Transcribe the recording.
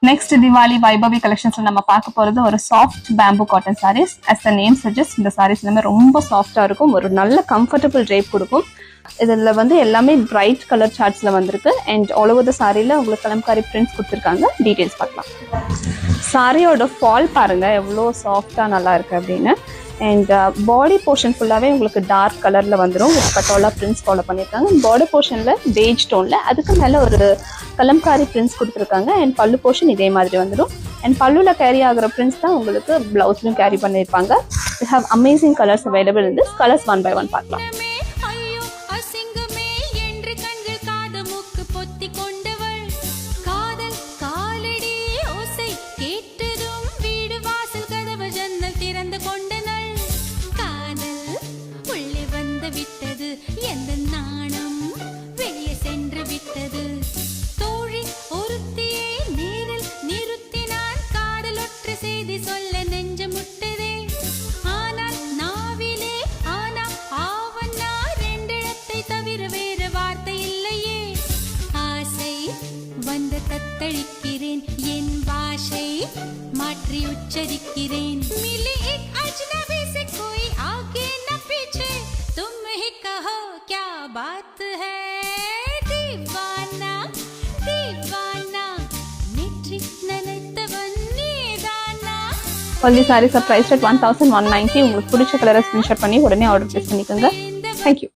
Next Diwali Vaibhavi கலெக்ஷன்ஸ்ல நம்ம பார்க்க போறது ஒரு soft bamboo cotton sarees. As the name suggest இந்த சாரீஸ் எல்லாமே ரொம்ப சாஃப்டா இருக்கும், ஒரு நல்ல கம்ஃபர்டபுள் ட்ரேப் கொடுக்கும். இதுல வந்து எல்லாமே பிரைட் கலர் சார்ட்ஸ்ல வந்திருக்கு அண்ட் ஆல் ஓவர் த சாரியில உங்களுக்கு கலம்காரி பிரிண்ட்ஸ் கொடுத்துருக்காங்க. டீடைல்ஸ் பார்க்கலாம். சாரியோட ஃபால் பாருங்க எவ்வளோ சாஃப்டா நல்லா இருக்கு அப்படின்னு. அண்ட் பாடி போர்ஷன் ஃபுல்லாகவே உங்களுக்கு டார்க் கலரில் வந்துடும். பட்டோலா பிரிண்ட்ஸ் ஃபாலோ பண்ணியிருக்காங்க. பாடி போர்ஷனில் பேஜ் டோனில் அதுக்கு மேலே ஒரு கலம்காரி பிரிண்ட்ஸ் கொடுத்துருக்காங்க. அண்ட் பல்லு போர்ஷன் இதே மாதிரி வந்துடும். அண்ட் பல்லுவில் கேரி ஆகிற பிரிண்ட்ஸ் தான் உங்களுக்கு ப்ளவுஸ்லையும் கேரி பண்ணியிருப்பாங்க. We have amazing colours available in this. Colours one by one பார்க்கலாம். என் பாஷை மாற்றி உச்சரிக்கிறேன். मिले एक अजनबी से कोई आगे न पीछे, तुम ही कहो क्या बात है. दीवाना दीवाना नेற்றி நினைத்தவன் நீதானா. All these sarees are priced at 1190. உங்களுக்கு பிடிச்ச கலரை ஸ்கிரீன்ஷாட் பண்ணி உடனே ஆர்டர் பிளேஸ் பண்ணிக்கோங்க. Thank you.